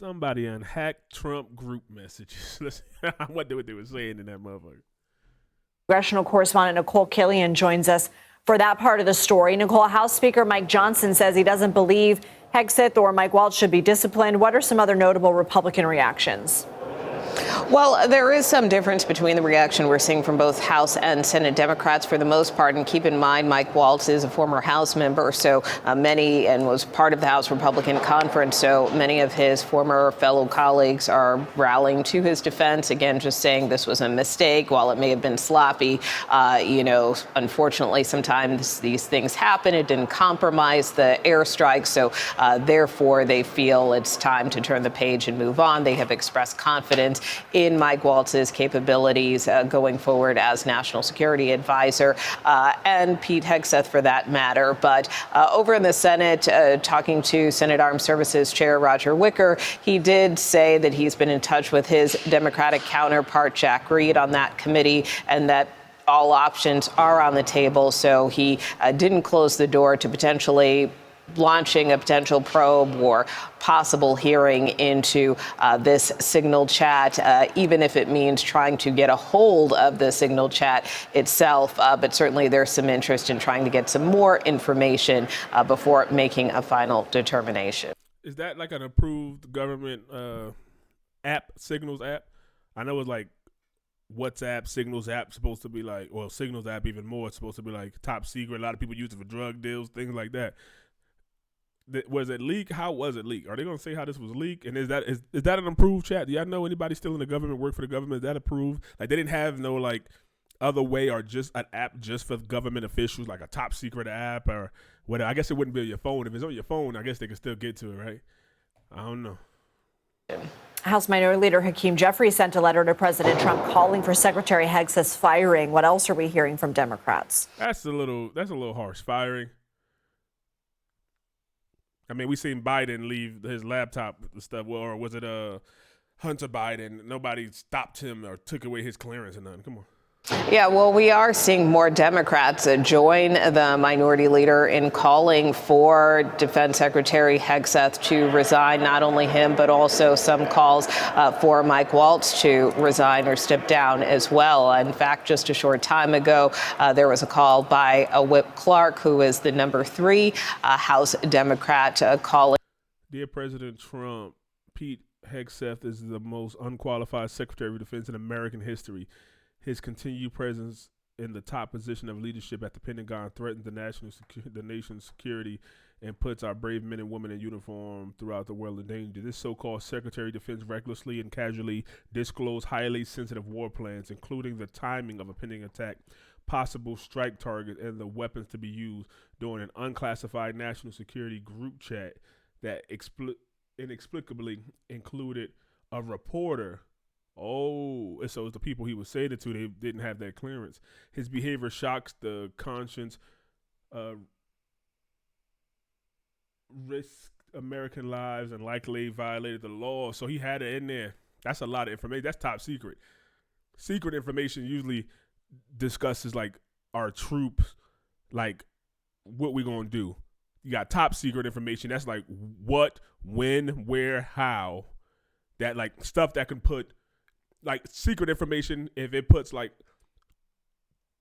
Somebody unhacked Trump group messages. I wonder what they were saying in that motherfucker. Congressional correspondent Nicole Killian joins us for that part of the story. Nicole, House Speaker Mike Johnson says he doesn't believe Hegseth or Mike Waltz should be disciplined. What are some other notable Republican reactions? Well, there is some difference between the reaction we're seeing from both House and Senate Democrats for the most part. And keep in mind, Mike Waltz is a former House member, so and was part of the House Republican Conference. So many of his former fellow colleagues are rallying to his defense. Again, just saying this was a mistake. While it may have been sloppy, unfortunately, sometimes these things happen. It didn't compromise the airstrike. So therefore, they feel it's time to turn the page and move on. They have expressed confidence in Mike Waltz's capabilities going forward as national security advisor, and Pete Hegseth for that matter. But over in the Senate, talking to Senate Armed Services Chair Roger Wicker, he did say that he's been in touch with his Democratic counterpart, Jack Reed, on that committee, and that all options are on the table. So he didn't close the door to potentially launching a potential probe or possible hearing into this Signal chat, even if it means trying to get a hold of the Signal chat itself. But certainly there's some interest in trying to get some more information before making a final determination. Is that like an approved government app, Signals app? I know it's like WhatsApp, Signals app supposed to be like, well, Signals app even more, it's supposed to be like top secret. A lot of people use it for drug deals, things like that. Was it leaked? How was it leaked? Are they going to say how this was leaked? And is that an approved chat? Do y'all know anybody still in the government, work for the government? Is that approved? Like, they didn't have no like other way or just an app just for government officials, like a top secret app or whatever. I guess it wouldn't be on your phone. If it's on your phone, I guess they can still get to it, right? I don't know. House Minority Leader Hakeem Jeffries sent a letter to President Trump calling for Secretary Hegseth's firing. What else are we hearing from Democrats? That's a little harsh. Firing. I mean, we seen Biden leave his laptop and stuff. Well, or was it Hunter Biden? Nobody stopped him or took away his clearance or nothing. Come on. Yeah, well, we are seeing more Democrats join the minority leader in calling for Defense Secretary Hegseth to resign, not only him, but also some calls for Mike Waltz to resign or step down as well. In fact, just a short time ago, there was a call by Whip Clark, who is the number 3 House Democrat, calling. Dear President Trump, Pete Hegseth is the most unqualified Secretary of Defense in American history. His continued presence in the top position of leadership at the Pentagon threatens the nation's security and puts our brave men and women in uniform throughout the world in danger. This so-called Secretary of Defense recklessly and casually disclosed highly sensitive war plans, including the timing of a pending attack, possible strike target, and the weapons to be used during an unclassified national security group chat that inexplicably included a reporter. Oh, so it's the people he was saying it to, they didn't have that clearance. His behavior shocks the conscience, risked American lives, and likely violated the law. So he had it in there. That's a lot of information. That's top secret. Secret information usually discusses like our troops, like what we gonna do. You got top secret information. That's like what, when, where, how. That like stuff that can put like secret information, if it puts like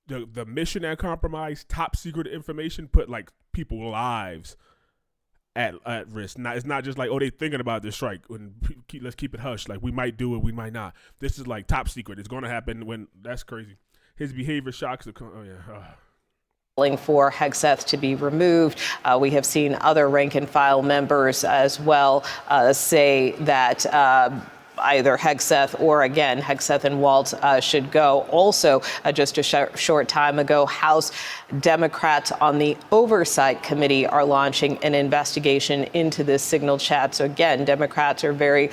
the mission at compromise, top secret information put like people's lives at risk. It's not just like, oh, they thinking about this strike. Let's keep it hush. Like we might do it, we might not. This is like top secret. It's going to happen when that's crazy. His behavior shocks the. Oh yeah. Calling for Hegseth to be removed. We have seen other rank and file members as well say that. Either Hegseth or, again, Hegseth and Waltz should go. Also, just a short time ago, House Democrats on the Oversight Committee are launching an investigation into this Signal chat. So, again, Democrats are very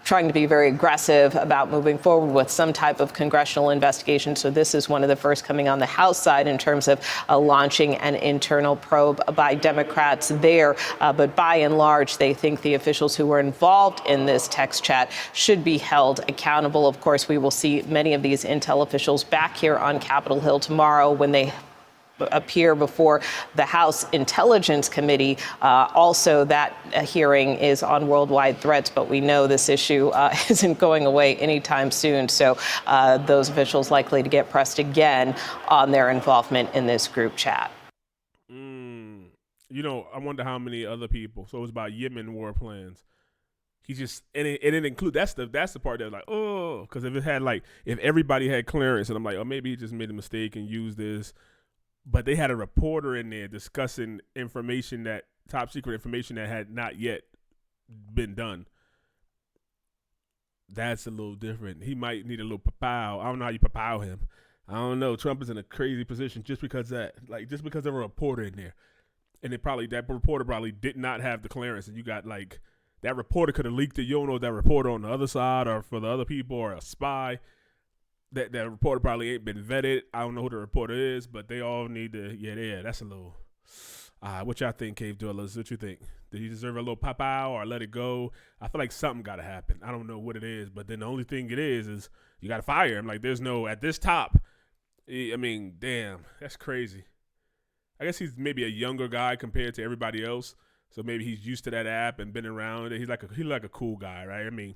trying to be very aggressive about moving forward with some type of congressional investigation. So this is one of the first coming on the House side in terms of launching an internal probe by Democrats there. But by and large, they think the officials who were involved in this text chat should be held accountable. Of course, we will see many of these intel officials back here on Capitol Hill tomorrow when they appear before the House Intelligence Committee. Also, that hearing is on worldwide threats, but we know this issue isn't going away anytime soon. So those officials likely to get pressed again on their involvement in this group chat. You know, I wonder how many other people. So it was about Yemen war plans. He just and it didn't include that's the part that's like, oh, because if everybody had clearance, and I'm like, oh, maybe he just made a mistake and used this, but they had a reporter in there discussing information, that top secret information that had not yet been done. That's a little different. He might need a little papow. I don't know how you papow him. I don't know. Trump is in a crazy position just because of a reporter in there. And that reporter probably did not have the clearance, and you got that reporter could have leaked it. You don't know if that reporter on the other side or for the other people or a spy. That reporter probably ain't been vetted. I don't know who the reporter is, but they all need to. Yeah, that's a little. What y'all think, Cave Dwellers? What you think? Did he deserve a little pop-out or let it go? I feel like something got to happen. I don't know what it is, but then the only thing it is you got to fire him. Like, there's no at this top. I mean, damn, that's crazy. I guess he's maybe a younger guy compared to everybody else, so maybe he's used to that app and been around it. He's like a cool guy, right? I mean,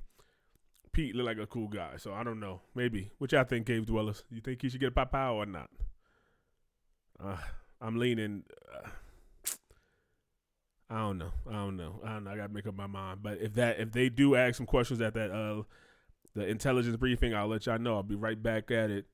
Pete looked like a cool guy, so I don't know. Maybe. What y'all think, Cave Dwellers? You think he should get a pop-out or not? I'm leaning. I don't know. I got to make up my mind. But if they do ask some questions at that the intelligence briefing, I'll let y'all know. I'll be right back at it.